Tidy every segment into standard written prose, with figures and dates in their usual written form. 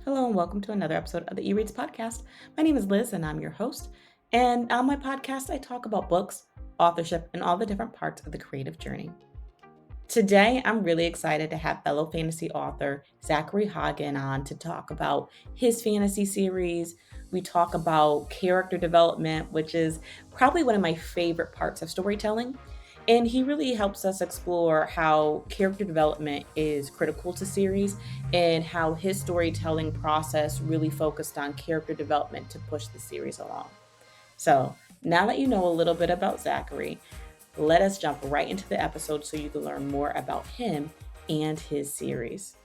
Hello and welcome to another episode of the eReads podcast. My name is Liz and I'm your host. And on my podcast, I talk about books, authorship, and all the different parts of the creative journey. Today, I'm really excited to have fellow fantasy author Zachary Hagen on to talk about his fantasy series. We talk about character development, which is probably one of my favorite parts of storytelling. And he really helps us explore how character development is critical to series and how his storytelling process really focused on character development to push the series along. So, now that you know a little bit about Zachary, let us jump right into the episode so you can learn more about him and his series.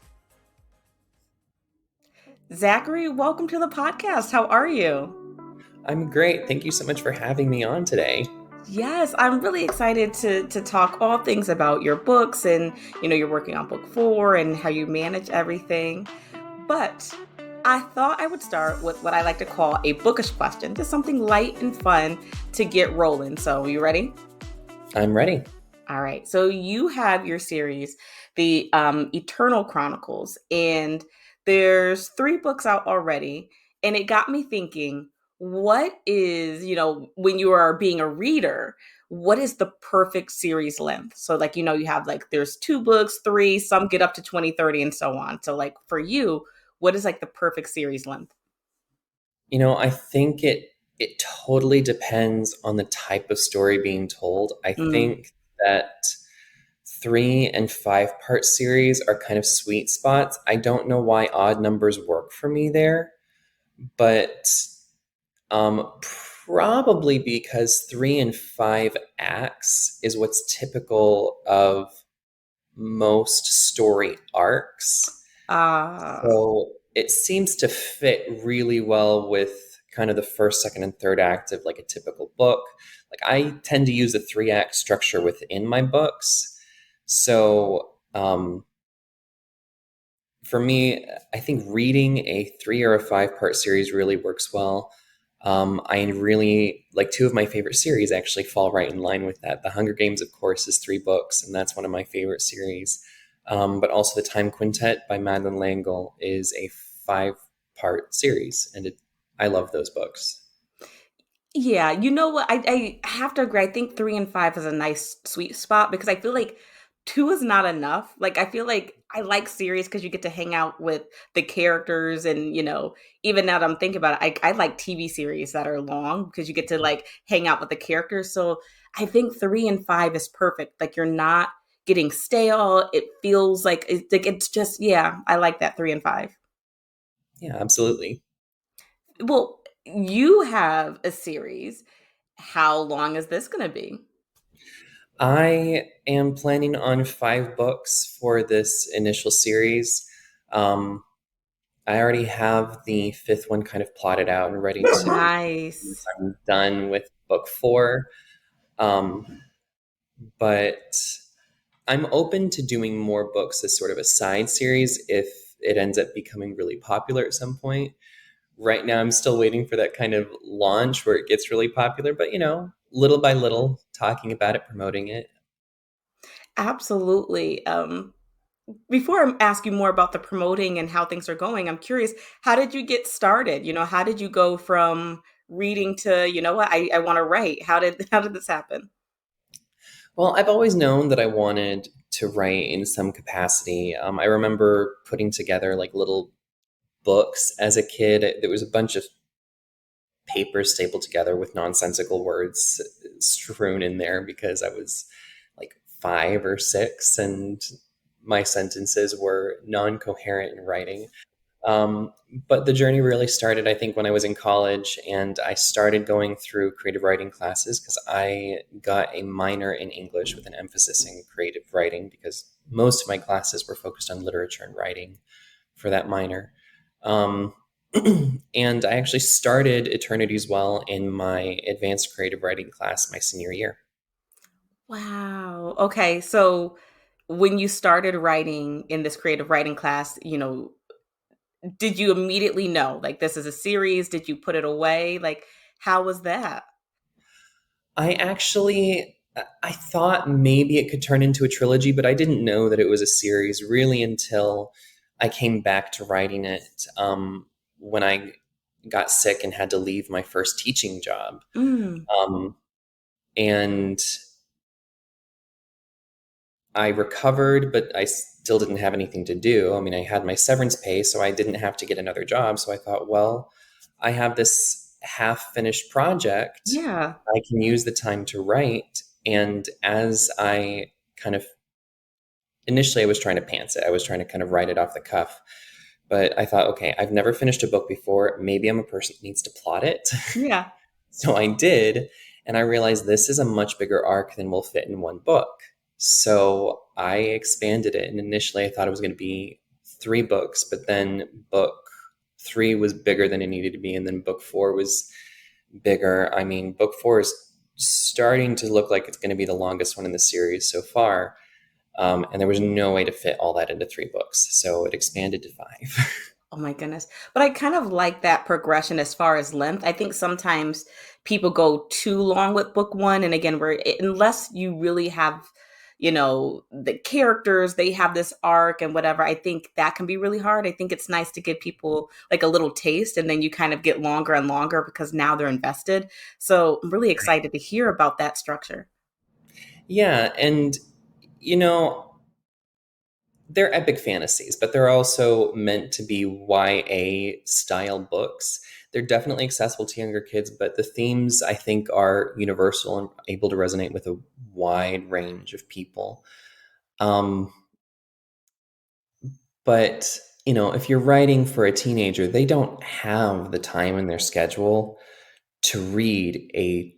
Zachary, welcome to the podcast. How are you? I'm great. Thank you so much for having me on today. Yes, I'm really excited to talk all things about your books and, you're working on book 4 and how you manage everything. But I thought I would start with what I like to call a bookish question, just something light and fun to get rolling. So, you ready? I'm ready. All right. So you have your series, the Eternal Chronicles, and there's 3 books out already. And it got me thinking, what is, when you are being a reader, what is the perfect series length? So you have there's 2 books, 3, some get up to 20, 30, and so on. So for you, what is the perfect series length? I think it totally depends on the type of story being told. I think that 3 and 5 part series are kind of sweet spots. I don't know why odd numbers work for me there, but probably because 3 and 5 acts is what's typical of most story arcs. So it seems to fit really well with kind of the first, second, and third act of a typical book. I tend to use a 3-act structure within my books. So for me, I think reading a 3 or a 5-part series really works well. I really 2 of my favorite series actually fall right in line with that. The Hunger Games, of course, is 3 books, and that's one of my favorite series. But also the Time Quintet by Madeleine L'Engle is a 5-part series, and I love those books. Yeah, you know what? I have to agree. I think 3 and 5 is a nice sweet spot because I feel like 2 is not enough. I feel like I like series because you get to hang out with the characters and, even now that I'm thinking about it, I like TV series that are long because you get to hang out with the characters. So I think 3 and 5 is perfect. You're not getting stale. It feels it's just, yeah, I like that 3 and 5. Yeah, absolutely. Well, you have a series. How long is this going to be? I am planning on 5 books for this initial series. I already have the 5th one kind of plotted out and ready to. Nice. I'm done with book 4. But I'm open to doing more books as sort of a side series if it ends up becoming really popular at some point. Right now, I'm still waiting for that kind of launch where it gets really popular, but little by little, talking about it, promoting it. Absolutely. Before I ask you more about the promoting and how things are going, I'm curious, how did you get started? How did you go from reading to, what, I want to write? How did this happen? Well, I've always known that I wanted to write in some capacity. I remember putting together little books as a kid. There was a bunch of papers stapled together with nonsensical words strewn in there because I was 5 or 6 and my sentences were non-coherent in writing. But the journey really started, I think, when I was in college, and I started going through creative writing classes because I got a minor in English with an emphasis in creative writing because most of my classes were focused on literature and writing for that minor. And I actually started Eternity's Well in my advanced creative writing class my senior year. Wow. Okay. So when you started writing in this creative writing class, did you immediately know this is a series? Did you put it away? How was that? I thought maybe it could turn into a trilogy, but I didn't know that it was a series really until I came back to writing it when I got sick and had to leave my first teaching job. Mm, Um, and I recovered, but I still didn't have anything to do. I mean, I had my severance pay, so I didn't have to get another job. So I thought, well, I have this half finished project. yeah. I can use the time to write. And as I kind of initially, I was trying to pants it, I was trying to kind of write it off the cuff. But I thought, okay, I've never finished a book before. Maybe I'm a person that needs to plot it. Yeah. So I did, and I realized this is a much bigger arc than will fit in one book. So I expanded it, and initially I thought it was going to be three books, but then book three was bigger than it needed to be, and then book four was bigger. I mean, book four is starting to look like it's going to be the longest one in the series so far. And there was no way to fit all that into three books, so it expanded to five. Oh my goodness. But I kind of like that progression as far as length. I think sometimes people go too long with book one. And again, unless you really have, the characters, they have this arc and whatever, I think that can be really hard. I think it's nice to give people like a little taste and then you kind of get longer and longer because now they're invested. So I'm really excited to hear about that structure. Yeah, and you know, they're epic fantasies, but they're also meant to be YA style books. They're definitely accessible to younger kids, but the themes I think are universal and able to resonate with a wide range of people. Um, but if you're writing for a teenager, they don't have the time in their schedule to read a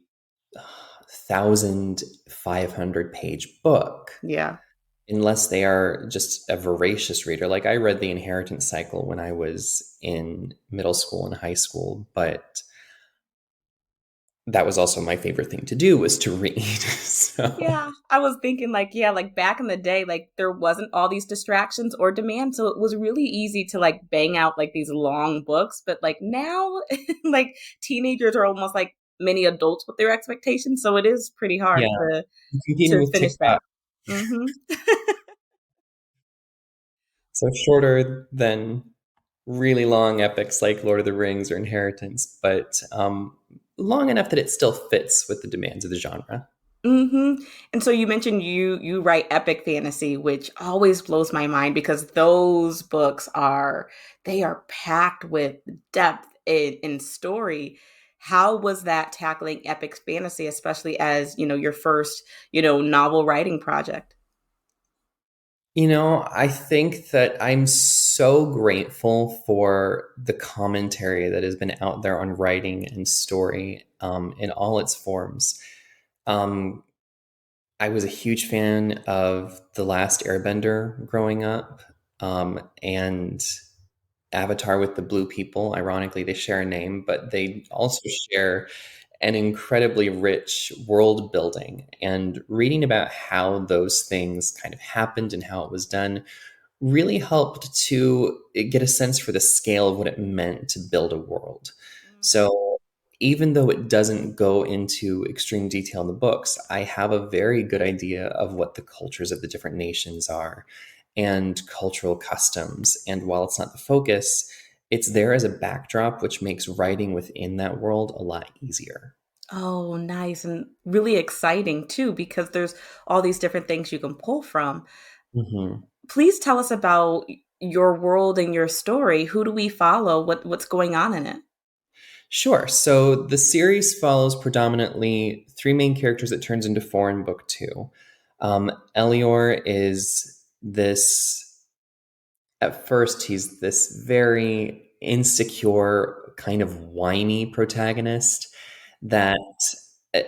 1,500-page book Yeah. unless they are just a voracious reader. Like I read The Inheritance Cycle when I was in middle school and high school, but that was also my favorite thing to do was to read. So Yeah, I was thinking like, yeah, like back in the day, like there wasn't all these distractions or demand. So it was really easy to like bang out like these long books. But like now, like teenagers are almost like many adults with their expectations. So it is pretty hard yeah, competing to with finish that. TikTok. Hmm. So shorter than really long epics like Lord of the Rings or Inheritance, but long enough that it still fits with the demands of the genre. Hmm. And so you mentioned you write epic fantasy, which always blows my mind because those books they are packed with depth in story. How was that tackling epic fantasy, especially as your first novel writing project? I think that I'm so grateful for the commentary that has been out there on writing and story in all its forms. Um, I was a huge fan of The Last Airbender growing up, and Avatar with the Blue People. Ironically, they share a name, but they also share an incredibly rich world building. And reading about how those things kind of happened and how it was done really helped to get a sense for the scale of what it meant to build a world. So even though it doesn't go into extreme detail in the books, I have a very good idea of what the cultures of the different nations are and cultural customs. And while it's not the focus, it's there as a backdrop, which makes writing within that world a lot easier. Oh, nice and really exciting too because there's all these different things you can pull from. Mhm. Please tell us about your world and your story. Who do we follow? What's going on in it? Sure. So the series follows predominantly three main characters that turns into four in book two. Elior is at first, he's this very insecure, kind of whiny protagonist that, eh,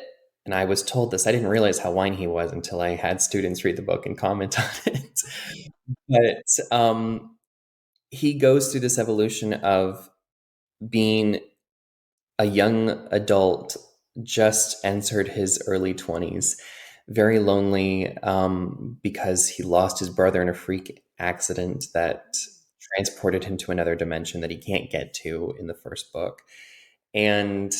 and I was told this, I didn't realize how whiny he was until I had students read the book and comment on it. But he goes through this evolution of being a young adult, just entered his early 20s, very lonely because he lost his brother in a freak accident that transported him to another dimension that he can't get to in the first book. And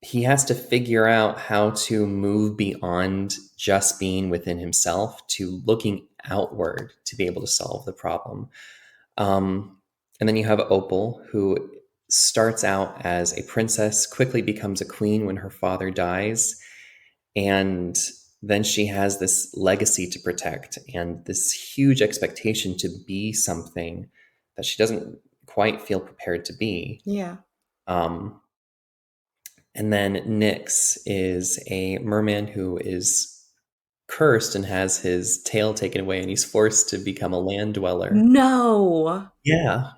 he has to figure out how to move beyond just being within himself to looking outward to be able to solve the problem. Um, and then you have Opal, who starts out as a princess, quickly becomes a queen when her father dies, and then she has this legacy to protect and this huge expectation to be something that she doesn't quite feel prepared to be. Yeah. Um, and then Nyx is a merman who is cursed and has his tail taken away, and he's forced to become a land dweller. No. Yeah.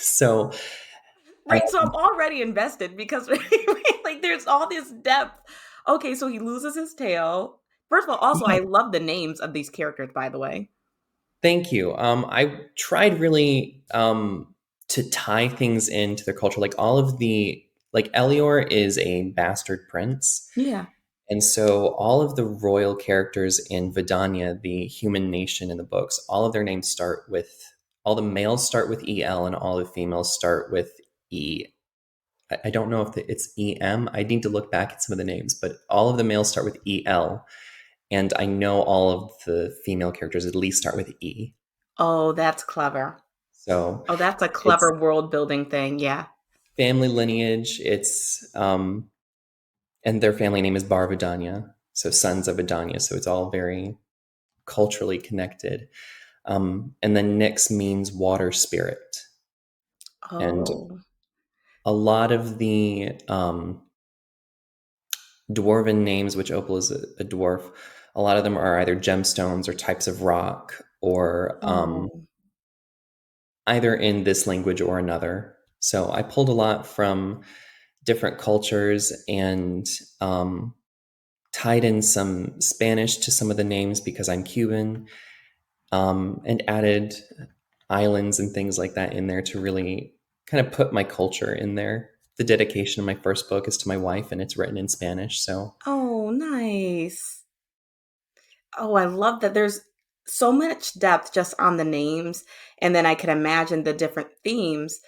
So I, Wait, so I'm already invested because like there's all this depth. Okay, so he loses his tail. First of all, also yeah, I love the names of these characters, by the way. thank you. I tried really to tie things into their culture. Like all of the like Elior is a bastard prince, Yeah. and so all of the royal characters in Vidania, the human nation in the books, all of their names start with all the males start with EL, and all the females start with E. I don't know if it's EM. I need to look back at some of the names, but all of the males start with EL, and I know all of the female characters at least start with E. Oh, that's clever. So Oh, that's a it's clever world building thing. Yeah. family lineage. And their family name is Barvadanya, so sons of Adanya. So it's all very culturally connected. And then Nyx means water spirit. And Oh. a lot of the dwarven names, which Opal is a dwarf, a lot of them are either gemstones or types of rock, or Oh. either in this language or another. So I pulled a lot from different cultures and tied in some Spanish to some of the names because I'm Cuban, and added islands and things like that in there to really kind of put my culture in there. The dedication of my first book is to my wife, and it's written in Spanish. So Oh, nice. Oh, I love that there's so much depth just on the names, and then I can imagine the different themes.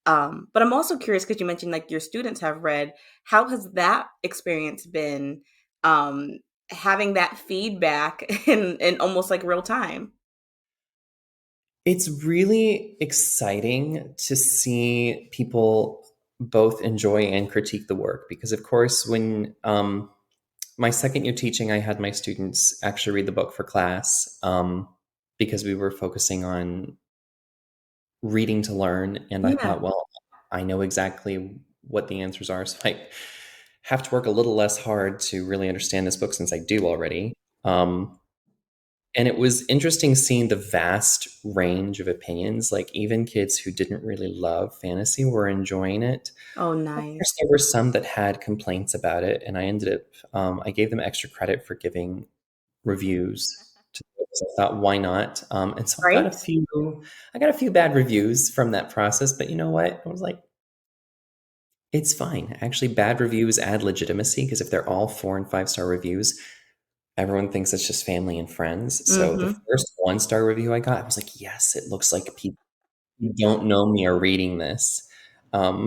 But I'm also curious because you mentioned like your students have read. How has that experience been, um, having that feedback in almost like real time? it's really exciting to see people both enjoy and critique the work because, of course, when my second year teaching, I had my students actually read the book for class, because we were focusing on reading to learn. And I Yeah. thought, well, I know exactly what the answers are. So I have to work a little less hard to really understand this book since I do already. Um, and it was interesting seeing the vast range of opinions. Like, even kids who didn't really love fantasy were enjoying it. Oh, Of nice. course, there were some that had complaints about it, and I gave them extra credit for giving reviews to the books. I thought, why not? And so Right? I got a few bad reviews from that process, but you know what? I was like, it's fine. Actually, bad reviews add legitimacy because if they're all 4 and 5 star reviews, everyone thinks it's just family and friends. So the Mhm. first 1 star review I got, I was like, yes, it looks like people who don't know me are reading this. Um,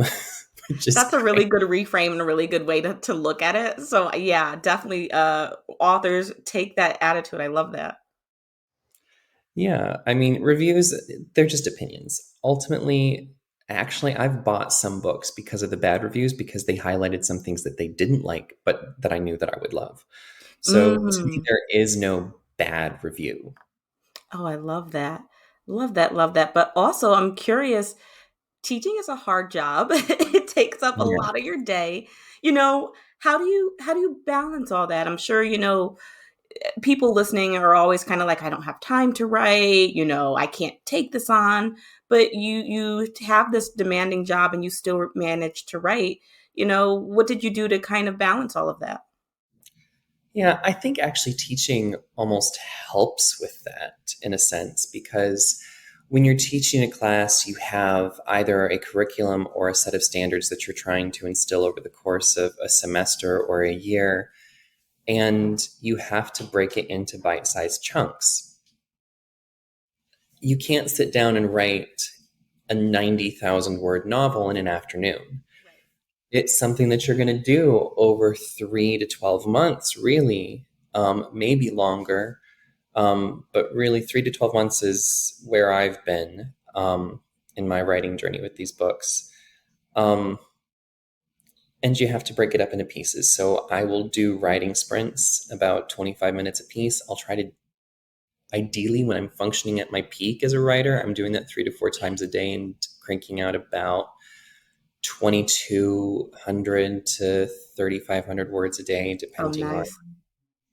which is That's a great. really good reframe and a really good way to look at it. So yeah, definitely authors take that attitude. I love that. Yeah, I mean, reviews, they're just opinions. Ultimately, actually, I've bought some books because of the bad reviews because they highlighted some things that they didn't like, but that I knew that I would love. So to me, Mhm. there is no bad review. Oh, I love that. Love that, love that. But also, I'm curious, teaching is a hard job. It takes up a Yeah. lot of your day. You know, how do you balance all that? I'm sure, people listening are always kind of like, I don't have time to write, I can't take this on. But you have this demanding job and you still manage to write. What did you do to kind of balance all of that? Yeah, I think actually teaching almost helps with that in a sense because when you're teaching a class, you have either a curriculum or a set of standards that you're trying to instill over the course of a semester or a year, and you have to break it into bite sized chunks. You can't sit down and write a 90,000 word novel in an afternoon. it's something that you're going to do over 3 to 12 months, really, maybe longer. But really, 3 to 12 months is where I've been in my writing journey with these books. Um, and you have to break it up into pieces. So I will do writing sprints about 25 minutes a piece. I'll try to, ideally, when I'm functioning at my peak as a writer, I'm doing that 3 to 4 times a day and cranking out about 2,200 to 3,500 words a day, Oh, depending on nice.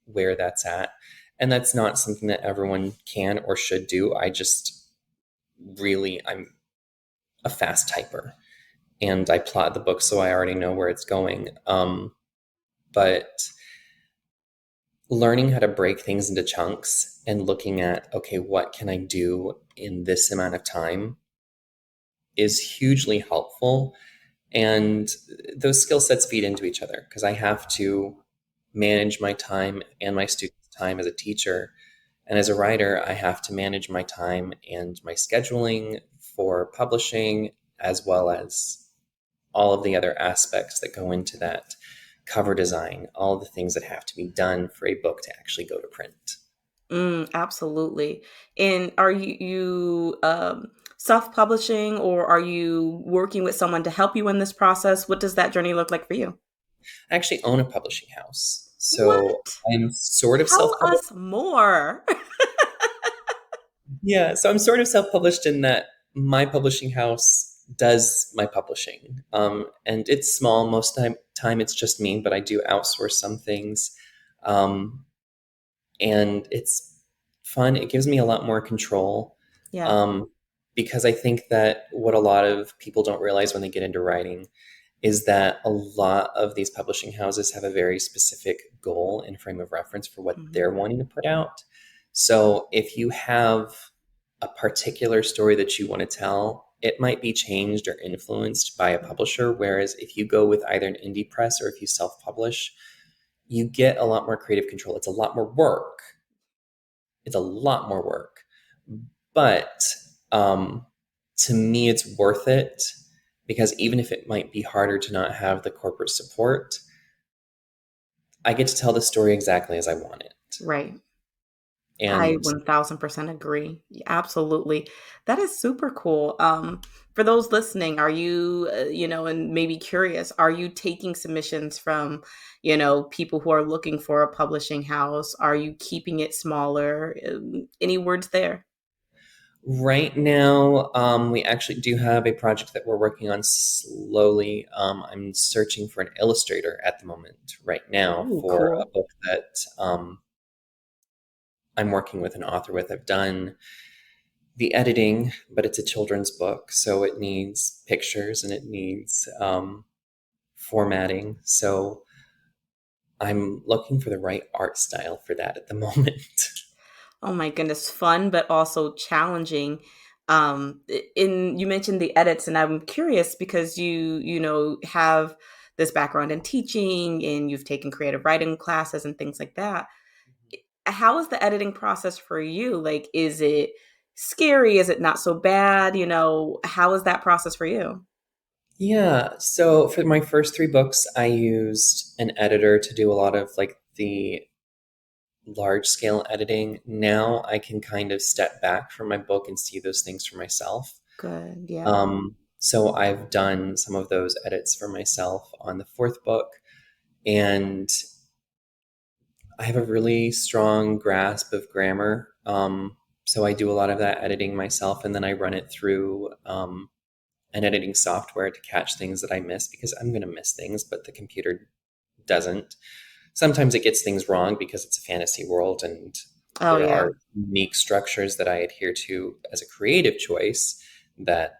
where that's at. And that's not something that everyone can or should do. I just really, I'm a fast typer and I plot the book so I already know where it's going. But learning how to break things into chunks and looking at, okay, what can I do in this amount of time is hugely helpful. And those skill sets feed into each other because I have to manage my time and my students' time as a teacher. And as a writer, I have to manage my time and my scheduling for publishing, as well as all of the other aspects that go into that cover design, all the things that have to be done for a book to actually go to print. Absolutely. And are you self-publishing, or are you working with someone to help you in this process? What does that journey look like for you? I actually own a publishing house. So What? I'm sort of self Tell published. us more. Yeah, so I'm sort of self published in that my publishing house does my publishing. And it's small. Most time it's just me, but I do outsource some things. Um, and it's fun. It gives me a lot more control. Yeah. Um, because I think that what a lot of people don't realize when they get into writing is that a lot of these publishing houses have a very specific goal and frame of reference for what Mhm. they're wanting to put out. So if you have a particular story that you want to tell, it might be changed or influenced by a publisher. Whereas if you go with either an indie press or if you self publish, you get a lot more creative control. It's a lot more work. It's a lot more work. But um, to me, it's worth it because even if it might be harder to not have the corporate support, I get to tell the story exactly as I want it. Right. I And 1000% agree. Absolutely. That is super cool. For those listening, are you and maybe curious, are you taking submissions from, people who are looking for a publishing house? Are you keeping it smaller? Any words there? right now, we actually do have a project that we're working on slowly. I'm searching for an illustrator at the moment, right now, Oh, for a cool. book that I'm working with an author with. I've done the editing, but it's a children's book, so it needs pictures and it needs formatting. So I'm looking for the right art style for that at the moment. Oh my goodness, fun but also challenging. In you mentioned the edits, and I'm curious because you have this background in teaching and you've taken creative writing classes and things like that. How is the editing process for you? Like, is it scary? Is it not so bad? How is that process for you? Yeah, so for my first 3 books, I used an editor to do a lot of like the large scale editing. Now I can kind of step back from my book and see those things for myself. Good. Yeah. So I've done some of those edits for myself on the 4th book, and I have a really strong grasp of grammar. So I do a lot of that editing myself, and then I run it through an editing software to catch things that I miss because I'm going to miss things, but the computer doesn't. Sometimes it gets things wrong because it's a fantasy world and Oh there yeah. are unique structures that I adhere to as a creative choice that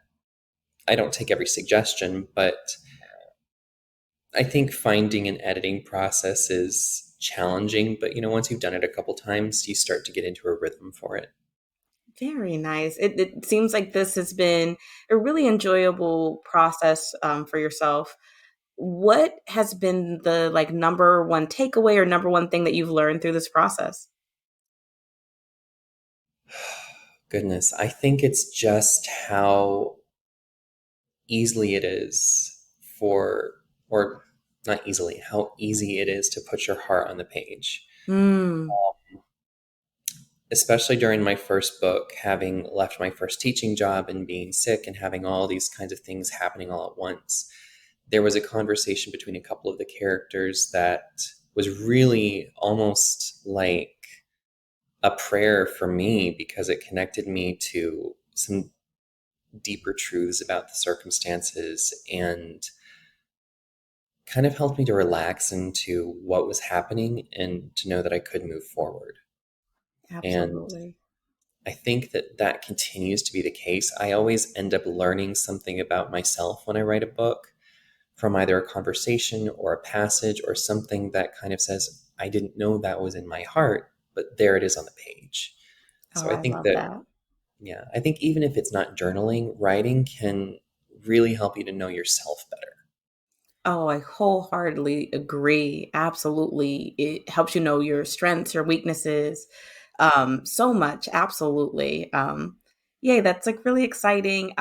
I don't take every suggestion, but I think finding an editing process is challenging, but once you've done it a couple times, you start to get into a rhythm for it. Very nice. It seems like this has been a really enjoyable process for yourself. What has been the like number one takeaway or number one thing that you've learned through this process? Goodness, I think it's just how easily it is for or not easily, how easy it is to put your heart on the page. Mm, Especially during my first book, having left my first teaching job and being sick and having all these kinds of things happening all at once, there was a conversation between a couple of the characters that was really almost like a prayer for me because it connected me to some deeper truths about the circumstances and kind of helped me to relax into what was happening and to know that I could move forward. And absolutely. I think that that continues to be the case. I always end up learning something about myself when I write a book from either a conversation or a passage or something that kind of says, I didn't know that was in my heart, but there it is on the page. Oh, So I I think love that, that. yeah, I think even if it's not journaling, writing can really help you to know yourself better. Oh, I wholeheartedly agree. Absolutely. It helps you know your strengths, your weaknesses, so much. Absolutely. Yay, that's like really exciting.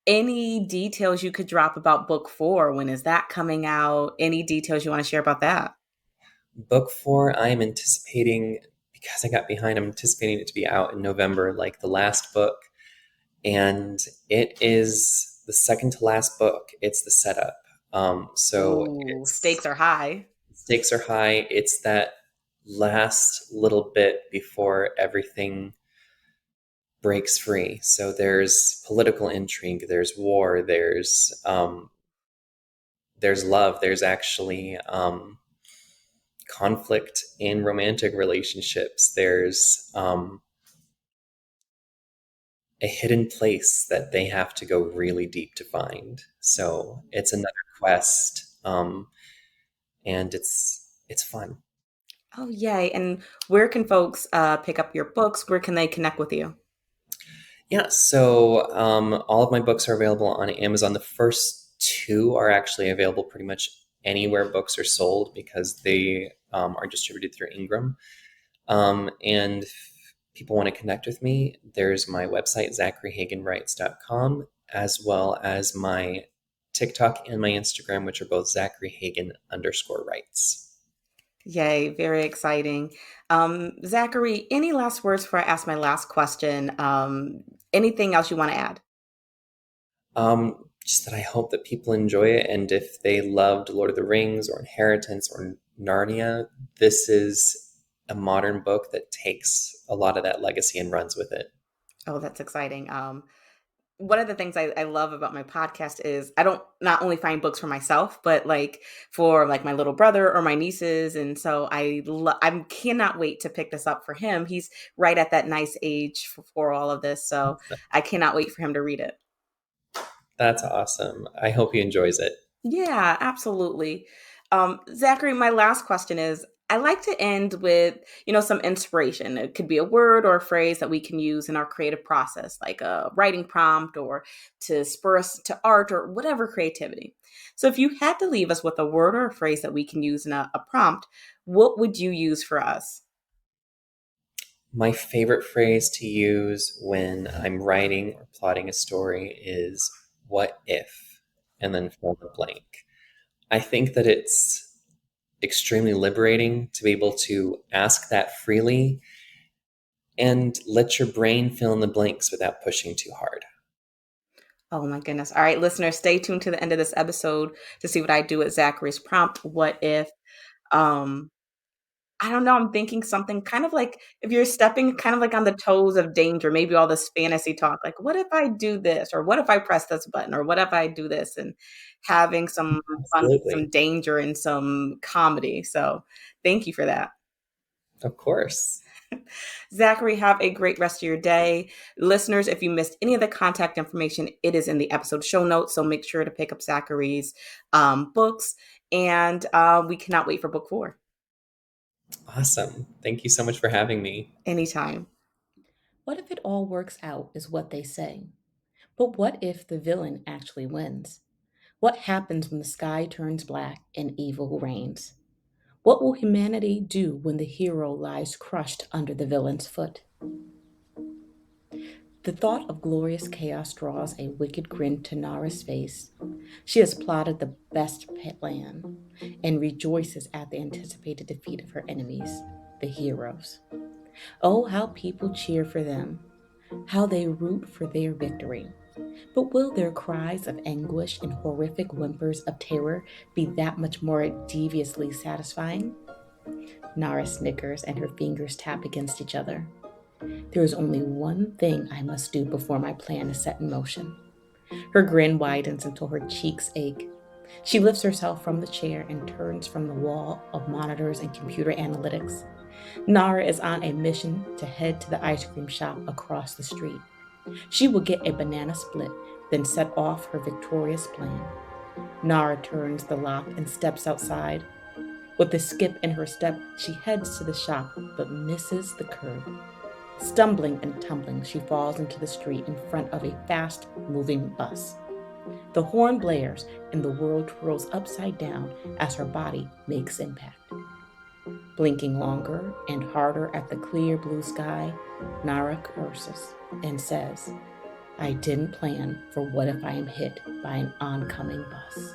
Any details you could drop about book four? When is that coming out? Any details you want to share about that? Book four, I'm anticipating, because I got behind, I'm anticipating it to be out in November, like the last book. And it is the second to last book. It's the setup. So Ooh, stakes it's are high. stakes are high. It's that last little bit before everything breaks free. So there's political intrigue, there's war, there's love, there's actually conflict in romantic relationships. There's a hidden place that they have to go really deep to find. So it's another quest, and it's fun. Oh, yay. And where can folks pick up your books? Where can they connect with you? Yeah, so all of my books are available on Amazon. The first two are actually available pretty much anywhere books are sold because they are distributed through Ingram. And if people want to connect with me, there's my website, zacharyhagenwrites.com, as well as my TikTok and my Instagram, which are both Zachary Hagen underscore writes. Yay, very exciting. Zachary, any last words before I ask my last question? Anything else you want to add? Just that I hope that people enjoy it. And if they loved Lord of the Rings or Inheritance or Narnia, this is a modern book that takes a lot of that legacy and runs with it. Oh, that's exciting. One of the things I love about my podcast is I don't not only find books for myself, but like for like my little brother or my nieces, and so I cannot wait to pick this up for him. He's right at that nice age for all of this, so I cannot wait for him to read it. That's awesome. I hope he enjoys it. Yeah, absolutely. Zachary, my last question is I like to end with, some inspiration. It could be a word or a phrase that we can use in our creative process, like a writing prompt or to spur us to art or whatever creativity. So if you had to leave us with a word or a phrase that we can use in a prompt, what would you use for us? My favorite phrase to use when I'm writing or plotting a story is what if, and then fill in the blank. I think that it's extremely liberating to be able to ask that freely and let your brain fill in the blanks without pushing too hard. Oh my goodness. All right, listeners, stay tuned to the end of this episode to see what I do with Zachary's prompt. What if? Um, I don't know, I'm thinking something kind of like if you're stepping kind of like on the toes of danger, maybe all this fantasy talk, like, "What if I do this?" Or, "What if I press this button?" Or, "What if I do this?" And having some fun, some Absolutely. danger and some comedy. So, thank you for that. Of course. Zachary, have a great rest of your day. Listeners, if you missed any of the contact information, it is in the episode show notes, so make sure to pick up Zachary's, books, and, we cannot wait for book 4. Awesome. Thank you so much for having me. Anytime. What if it all works out, is what they say. But what if the villain actually wins? What happens when the sky turns black and evil reigns? What will humanity do when the hero lies crushed under the villain's foot? The thought of glorious chaos draws a wicked grin to Nara's face. She has plotted the best plan and rejoices at the anticipated defeat of her enemies, the heroes. Oh, how people cheer for them, how they root for their victory. But will their cries of anguish and horrific whimpers of terror be that much more deviously satisfying? Nara snickers and her fingers tap against each other. There is only one thing I must do before my plan is set in motion. Her grin widens until her cheeks ache. She lifts herself from the chair and turns from the wall of monitors and computer analytics. Nara is on a mission to head to the ice cream shop across the street. She will get a banana split, then set off her victorious plan. Nara turns the lock and steps outside. With a skip in her step, she heads to the shop but misses the curb. Stumbling and tumbling, she falls into the street in front of a fast-moving bus. The horn blares and the world twirls upside down as her body makes impact. Blinking longer and harder at the clear blue sky, Nara curses and says, I didn't plan for what if I am hit by an oncoming bus.